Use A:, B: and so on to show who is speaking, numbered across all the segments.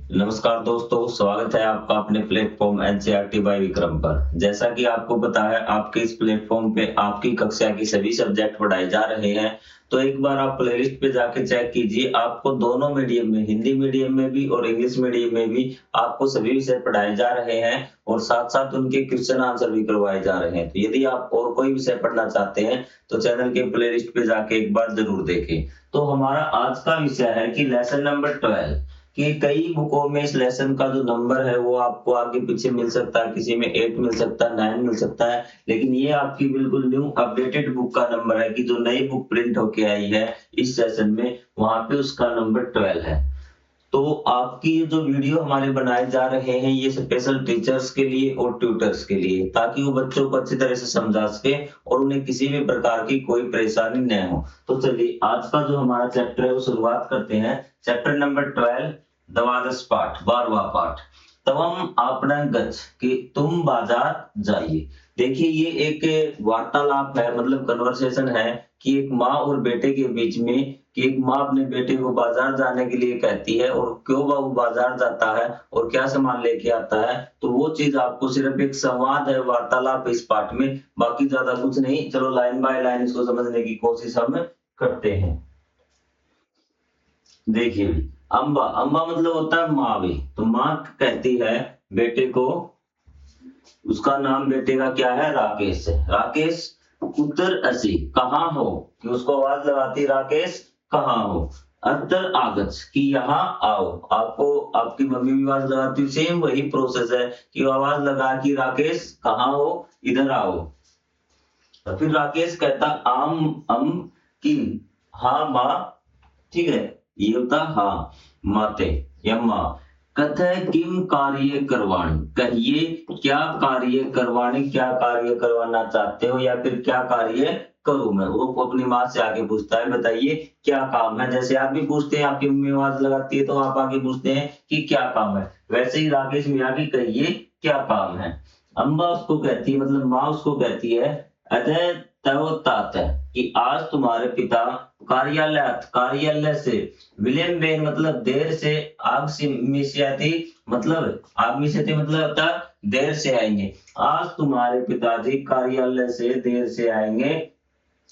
A: नमस्कार दोस्तों, स्वागत है आपका अपने प्लेटफॉर्म एनसीईआरटी बाय विक्रम पर। जैसा कि आपको पता है, आपके इस प्लेटफॉर्म पे आपकी कक्षा की सभी सब्जेक्ट पढ़ाए जा रहे हैं। तो एक बार आप प्लेलिस्ट पे जाके चेक कीजिए, आपको दोनों मीडियम में, हिंदी मीडियम में भी और इंग्लिश मीडियम में भी आपको सभी विषय पढ़ाए जा रहे हैं और साथ-साथ उनके क्वेश्चन आंसर भी करवाए जा रहे हैं। तो यदि आप और कोई विषय पढ़ना चाहते हैं, तो चैनल के प्लेलिस्ट पे जाके एक बार ज़रूर देखें। तो हमारा आज का विषय है कि लेसन नंबर 12 कि कई बुकों में इस लेसन का जो नंबर है वो आपको आगे पीछे मिल सकता है, किसी में 8 मिल सकता है, 9 मिल सकता है, लेकिन ये आपकी बिल्कुल न्यू अपडेटेड बुक का नंबर है कि जो नई बुक प्रिंट होके आई है इस सेशन में, वहां पे उसका नंबर 12 है। तो आपकी ये जो वीडियो हमारे बनाए जा रहे हैं ये स्पेशल टीचर्स के लिए और ट्यूटर्स के लिए, ताकि वो बच्चों को अच्छी तरह से समझा सके और उन्हें किसी भी प्रकार की कोई परेशानी न हो। तो चलिए आज का जो हमारा चैप्टर है वो शुरुआत करते हैं। चैप्टर नंबर 12 द्वादश पाठ, 12वां पाठ। तवम आपणन गच्छ कि तुम बाजार जाइए। देखिए ये एक वार्तालाप है, मतलब कन्वर्सेशन है कि एक माँ और बेटे के बीच में, कि एक माँ अपने बेटे को बाजार जाने के लिए कहती है और क्यों वो बाजार जाता है और क्या सामान लेके आता है, तो वो चीज आपको सिर्फ एक संवाद है, वार्तालाप इस पाठ में, बाकी ज्यादा कुछ नहीं। चलो लाइन बाय लाइन इसको समझने की कोशिश हम करते हैं। देखिए, अम्बा अम्बा मतलब होता है माँ भी। तो माँ कहती है बेटे को, उसका नाम बेटे का क्या है, राकेश है। राकेश उत्तर असी, कहाँ हो, कि उसको आवाज लगाती, राकेश कहाँ हो। अत्तर आगछ कि यहाँ आओ। आपको आपकी मम्मी भी आवाज लगाती, सेम वही प्रोसेस है कि वो आवाज लगा कि राकेश कहाँ हो, इधर आओ। तो फिर राकेश कहता आम अम किम, हाँ माँ, ठीक है, ये होता हाँ माते या माँ। कथय किम कार्य करवाणी, कहिए क्या कार्य करवाणी, क्या कार्य करवाना चाहते हो या फिर क्या कार्य करूं मैं। वो अपनी माँ से आगे पूछता है, बताइए क्या काम है। जैसे आप भी पूछते हैं, आपकी मम्मी आवाज लगाती है तो आप आगे पूछते हैं कि क्या काम है, वैसे ही राकेश मियाँ की कहिए क्या काम है। अम्बा उसको कहती है, मतलब माँ उसको कहती है, अजय तव तात है कि आज तुम्हारे पिता कार्यालय से विलंबेन मतलब देर से, आगमिष्यति मतलब आगमिष्यति मतलब होता देर से आएंगे। आज तुम्हारे पिताजी कार्यालय से देर से आएंगे।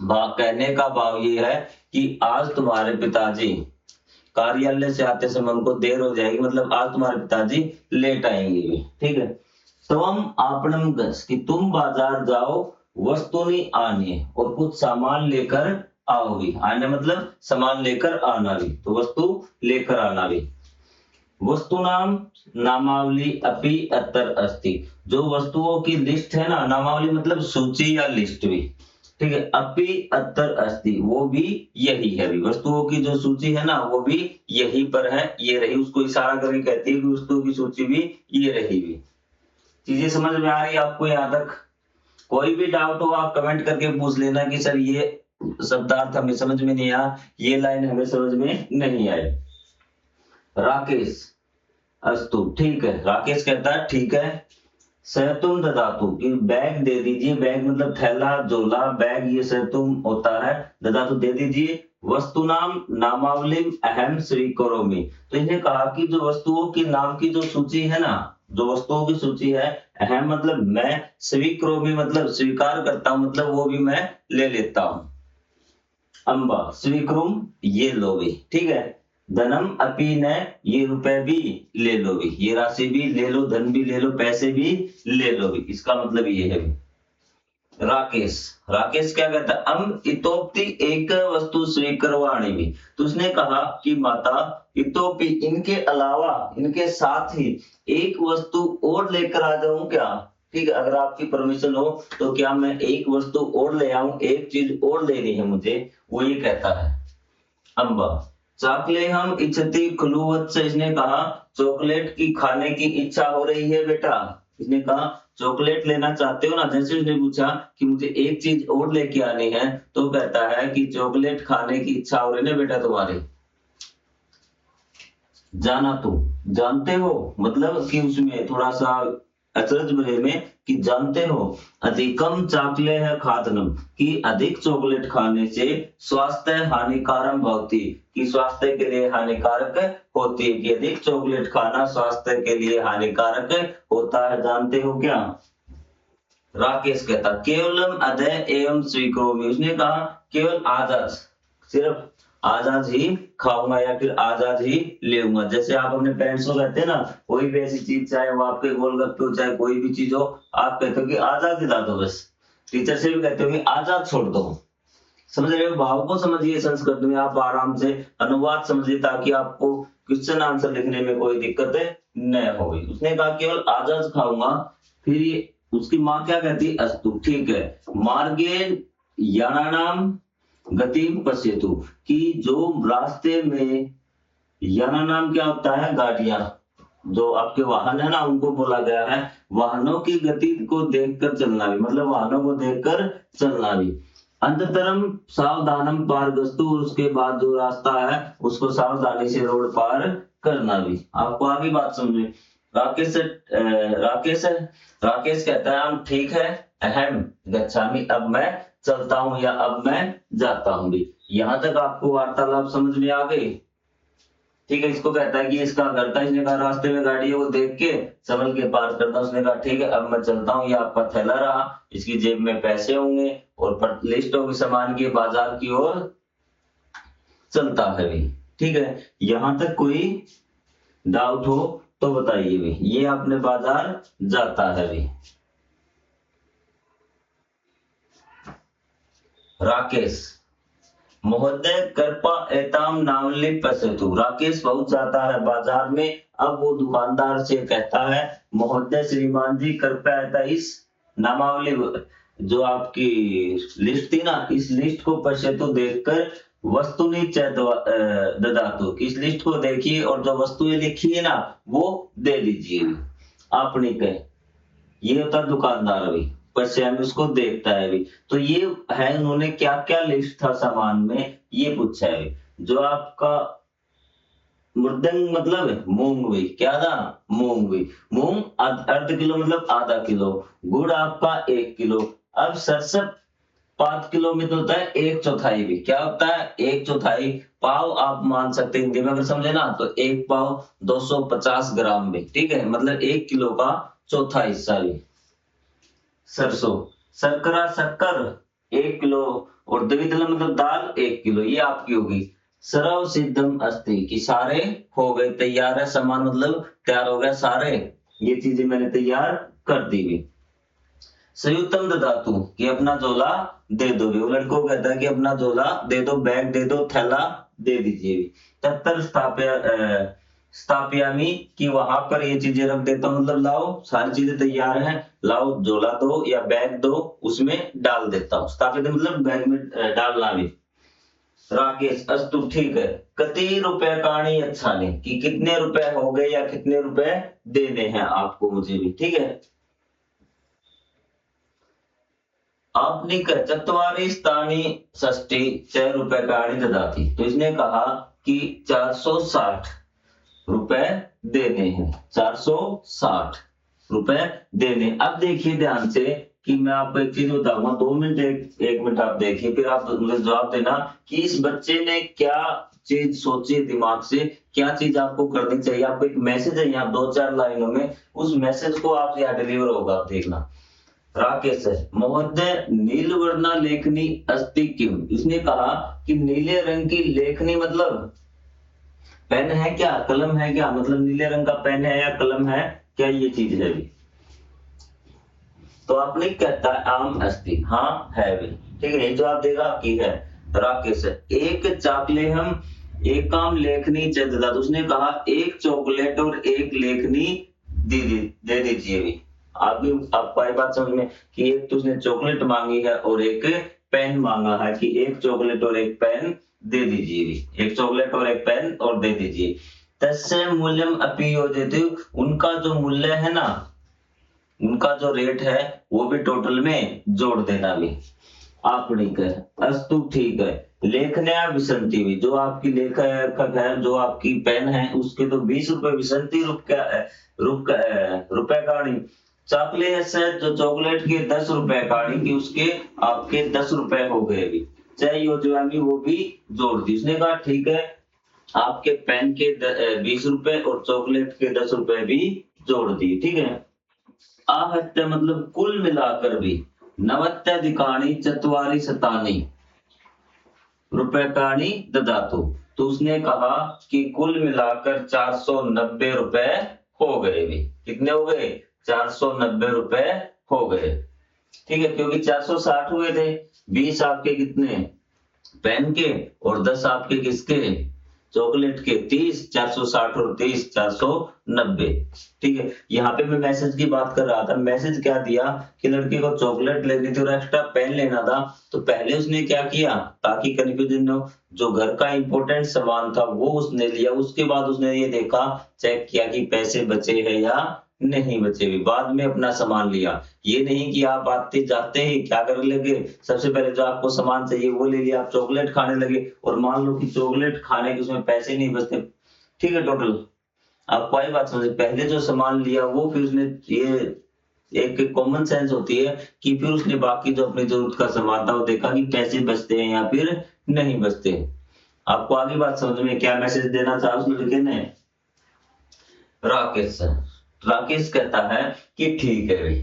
A: कहने का भाव ये है कि आज तुम्हारे पिताजी कार्यालय से आते समय उनको देर हो जाएगी, मतलब आज तुम्हारे पिताजी लेट आएंगे, ठीक है। तवम आपणम गच्छ कि तुम बाजार जाओ, वस्तुनि आने और कुछ सामान लेकर आओ भी। आने मतलब सामान लेकर आना भी, तो वस्तु लेकर आना भी। वस्तु नाम नामावली अपि अत्र अस्ति, जो वस्तुओं की लिस्ट है ना, नामावली मतलब सूची या लिस्ट भी, ठीक है। अपि अत्र अस्ति वो भी यही है भी, वस्तुओं की जो सूची है ना वो भी यहीं पर है, ये रही। उसको इशारा करके कहती है कि वस्तुओं की सूची भी ये रही भी। चीजें समझ में आ रही है आपको यहाँ तक? कोई भी डाउट हो आप कमेंट करके पूछ लेना कि सर ये शब्दार्थ हमें समझ में नहीं आया, ये लाइन हमें समझ में नहीं आई। राकेश अस्तु, ठीक है, राकेश कहता है ठीक है। सहतुम ददातु कि बैग दे दीजिए, बैग मतलब थैला, झोला, बैग, ये सहतुम होता है, ददातु दे दीजिए। वस्तु नाम नामावली अहम स्वीकरोमि, तो इन्हें कहा कि जो वस्तुओं के नाम की जो सूची है ना, जो वस्तुओं की सूची है, अहम मतलब मैं, स्वीकरोमि मतलब स्वीकार करता हूं, मतलब वो भी मैं ले लेता हूं। अम्बा स्वीकृम ये लो भी, ठीक है। धनम अपी न ये रुपए भी ले लो भी, ये राशि भी ले लो, धन भी ले लो, पैसे भी ले लो भी, इसका मतलब ये है। राकेश राकेश क्या कहता है, अम इतोप्ति एक वस्तु स्वीकरवाणी भी, तो उसने कहा कि माता इतोपि इनके अलावा, इनके साथ ही एक वस्तु और लेकर आ जाऊं क्या, ठीक है। अगर आपकी परमिशन हो तो क्या मैं एक वस्तु और ले आऊं, एक चीज और लेनी है मुझे, वो ये कहता है। अम्बा चाकले हम इच्छति खुलूवत से, इसने कहा चॉकलेट की खाने की इच्छा हो रही है बेटा। इसने कहा चॉकलेट लेना चाहते हो ना, जैसे उसने पूछा कि मुझे एक चीज और लेके आनी है, तो कहता है कि चॉकलेट खाने की इच्छा हो रही है बेटा तुम्हारी। जाना तो जानते हो, मतलब कि उसमें थोड़ा सा अचरज भरे में कि जानते हो अधिकम चाकले है खादनम, कि अधिक चॉकलेट खाने से स्वास्थ्य हानिकारक होती, कि स्वास्थ्य के लिए हानिकारक होती है, कि अधिक चॉकलेट खाना स्वास्थ्य के लिए हानिकारक होता है। जानते हो क्या? राकेश कहता केवलम अदय एवं स्वीकरोमि, उसने कहा केवल आजाद, सिर्फ आजाद ही खाऊंगा या फिर आजाद ही लेऊंगा। जैसे आप अपने पेरेंट्स को कहते हैं ना, कोई भी ऐसी चीज, चाहे वो आपके गोलगप्पे हो, चाहे कोई भी चीज हो, आप कहते हो कि आजाद दिला दो बस। टीचर से भी कहते हो कि आजाद छोड़ दो। समझ रहे हो? भाव को समझिए, संस्कृत में आप आराम से अनुवाद समझिए, ताकि आपको क्वेश्चन आंसर लिखने में कोई दिक्कत न हो। उसने कहा केवल आजाद खाऊंगा। फिर उसकी माँ क्या कहती? अस्तु, ठीक है। मार्गे यानानाम गतिम पश्यतु, कि जो रास्ते में, याना नाम क्या होता है? गाड़ियां, जो आपके वाहन है ना, उनको बोला गया है वाहनों की गति को देखकर चलना भी, मतलब वाहनों को देखकर चलना भी। अंततरम सावधानम पारगस्तु, उसके बाद जो रास्ता है उसको सावधानी से रोड पार करना भी। आपको आगे बात समझे? राकेश राकेश कहता है हम ठीक है, अहम गच्छामि, अब मैं चलता हूं या अब मैं जाता हूं भी। यहां तक आपको वार्तालाप समझ में आ गई? ठीक है। इसको कहता है कि इसका घर था, इसने कहा रास्ते में गाड़ी है वो देख के संभल के पार करता। उसने कहा ठीक है, अब मैं चलता हूँ। ये आपका थैला रहा, इसकी जेब में पैसे होंगे और लिस्ट होगी सामान की, बाजार की ओर चलता है भी। ठीक है, यहां तक कोई डाउट हो तो बताइए भी। ये अपने बाजार जाता है भी। राकेश महोदय कृपा एताम नावली पश्यतु, राकेश पहुंच जाता है बाजार में। अब वो दुकानदार से कहता है महोदय श्रीमान जी कृपया एता इस नामावली, जो आपकी लिस्ट थी ना, इस लिस्ट को पश्यतु देखकर वस्तुनि च ददातु, इस लिस्ट को देखिए और जो वस्तुएं लिखी है ना वो दे दीजिए। आपने कहे ये होता दुकानदार अभी पश्चिमी, उसको देखता है भी। तो ये है उन्होंने क्या क्या लिस्ट था सामान में, ये पूछा है। जो आपका मृदंग मतलब है मूंग हुई, क्या था? मूंग हुई। मूंग अर्ध किलो मतलब आधा किलो। गुड़ आपका 1 किलो। अब सरसों 5 किलो में तो होता है 1/4 भी, क्या होता है? 1/4 पाव। आप मान सकते हैं हिंदी में अगर समझे ना तो 1 पाव 250 ग्राम भी, ठीक है, मतलब 1 किलो का चौथा हिस्सा भी। सरसों, शर्करा शक्कर 1 किलो और द्विदल मतलब दाल 1 किलो, ये आपकी होगी। सर्व सिद्धम अस्ति, कि सारे हो गए, तैयार है सामान, मतलब तैयार हो गया सारे, ये चीजें मैंने तैयार कर दी भी। संयुक्तम ददातु, कि अपना झोला दे दो। वो लड़को कहता है कि अपना झोला दे दो, बैग दे दो, थैला दे दीजिए। तत्तर स्थापयामी, कि वहां पर ये चीजें रख देता हूं, मतलब लाओ सारी चीजें तैयार हैं, लाओ झोला दो या बैग दो, उसमें डाल देता हूँ। स्थापित मतलब बैग में डालना भी। राकेश अस्तु, ठीक है। कति रुपए काणी अच्छा नहीं, कि कितने रुपए हो गए या कितने रुपए देने हैं आपको मुझे भी, ठीक है। आपने चतवारी स्थानी षष्ठी 6 रुपए काणी ददाती, तो इसने कहा कि 460 रुपए देने हैं, 460 रुपए देने। अब देखिए ध्यान से कि मैं आपको एक चीज बताऊंगा, 2 मिनट एक मिनट आप देखिए, फिर आप मुझे जवाब देना कि इस बच्चे ने क्या चीज सोची दिमाग से, क्या चीज आपको करनी चाहिए। आपको एक मैसेज है यहाँ 2-4 लाइनों में, उस मैसेज को आप यहाँ डिलीवर होगा, आप देखना। राकेश है महोदय नीलवर्णा लेखनी अस्ति किम, इसने कहा कि नीले रंग की लेखनी मतलब पेन है क्या, कलम है क्या, मतलब नीले रंग का पेन है या कलम है क्या, ये चीज है भी। तो आपने कहता है आम अस्ति, हाँ है भी, ठीक है, जो आप देगा आपकी है। राकेश एक चाकले हम एक काम लेखनी चंदा, तो उसने कहा एक चॉकलेट और एक लेखनी दे दीजिए भी। आपको आई बात समझ में कि एक तो उसने चॉकलेट मांगी है और एक पेन मांगा है, कि एक चॉकलेट और एक पेन दे दीजिए भी, एक चॉकलेट और एक पेन और दे दीजिए। तस्य मूल्यम अपि योजयतु, उनका जो मूल्य है ना, उनका जो रेट है वो भी टोटल में जोड़ देना भी। आपने कह अस्तु, ठीक है। लेखन्या विसंति भी, जो आपकी लेखक है, जो आपकी पेन है, उसके तो 20 रुपए विसंति रुपए काणी, चॉकलेट से जो चॉकलेट के 10 रुपए काटी कि उसके आपके 10 रुपए हो गए भी, चाहे योजवानी वो भी जोड़ दी। उसने कहा ठीक है, आपके पेन के 20 रुपए और चॉकलेट के 10 रुपए भी जोड़ दिए, ठीक है। आहत्य मतलब कुल मिलाकर भी, नवत्यधिकानि चत्वारि शतानि रुपयकाणि ददातु। तो उसने कहा कि कुल मिलाकर 490 रुपए हो गए भी। कितने हो गए? 490 रुपए हो गए, ठीक है, क्योंकि 460 हुए थे। 20 आपके कितने पेन के और 10 आपके किसके चॉकलेट के, 30, 460 और 30 490, ठीक है। यहाँ पे मैं मैसेज की बात कर रहा था। मैसेज क्या दिया कि लड़के को चॉकलेट लेनी थी और एक्स्ट्रा पेन लेना था, तो पहले उसने क्या किया ताकि कंफ्यूजन न हो, जो घर का इंपॉर्टेंट सामान था वो उसने लिया, उसके बाद उसने ये देखा चेक किया कि पैसे बचे हैं या नहीं बचे हुए, बाद में अपना सामान लिया। ये नहीं कि आप आते जाते ही क्या कर लगे, सबसे पहले जो आपको सामान चाहिए वो ले लिया, आप चॉकलेट खाने लगे और मान लो कि चॉकलेट खाने के उसमें पैसे नहीं बचते, ठीक है। टोटल आपको आई बात समझ, पहले जो सामान लिया वो फिर उसने, ये एक कॉमन सेंस होती है कि फिर उसने बाकी जो अपनी जरूरत का सामान था वो देखा कि पैसे बचते हैं या फिर नहीं बचते। आपको आगे बात समझ में, क्या मैसेज देना चाहा उस लड़के ने? राकेश कहता है कि ठीक है भाई,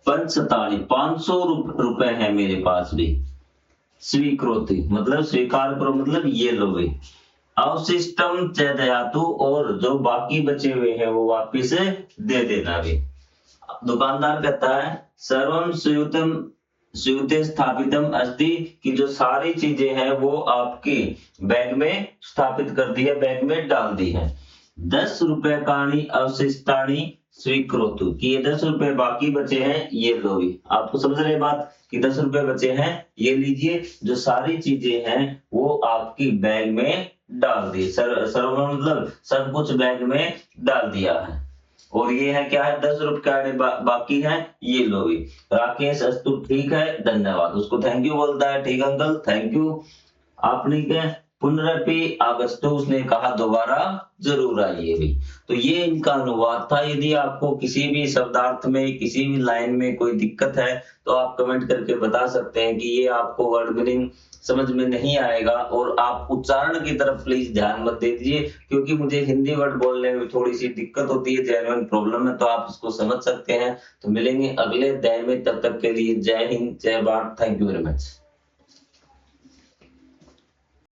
A: पंचताली 500 रुपए है मेरे पास भी, स्वीकृति मतलब स्वीकार करो, मतलब ये लो भाई। अवशिष्टम च दयातु, और जो बाकी बचे हुए हैं वो वापिस दे देना भी। दुकानदार कहता है सर्वम स्यूते स्थापितम अस्ति, कि जो सारी चीजें हैं वो आपकी बैग में स्थापित कर दी है, बैग में डाल दी है। 10 रुपयकाणि अवशिष्टानि स्वीकृतु, कि ये 10 रुपए बाकी बचे हैं, ये लो भी। आपको समझ रहे बात कि 10 रुपए बचे हैं, ये लीजिए, जो सारी चीजें हैं वो आपकी बैग में डाल दी। सर्व मतलब सब कुछ बैग में डाल दिया है, और ये है क्या है, 10 रुपए बाकी है, ये लो भी। राकेश अस्तु ठीक है, धन्यवाद, उसको थैंक यू बोलता है, ठीक अंकल थैंक यू। आपने क्या पुनरपि आगस्तु, उसने कहा दोबारा जरूर आइए भी। तो ये इनका अनुवाद था। यदि आपको किसी भी शब्दार्थ में किसी भी लाइन में कोई दिक्कत है तो आप कमेंट करके बता सकते हैं कि ये आपको वर्ड मीनिंग समझ में नहीं आएगा, और आप उच्चारण की तरफ प्लीज ध्यान मत दे दीजिए, क्योंकि मुझे हिंदी वर्ड बोलने में थोड़ी सी दिक्कत होती है, जेन्युइन प्रॉब्लम है, तो आप इसको समझ सकते हैं। तो मिलेंगे अगले अध्याय में, तब तक के लिए जय हिंद जय Bharat, thank you very much.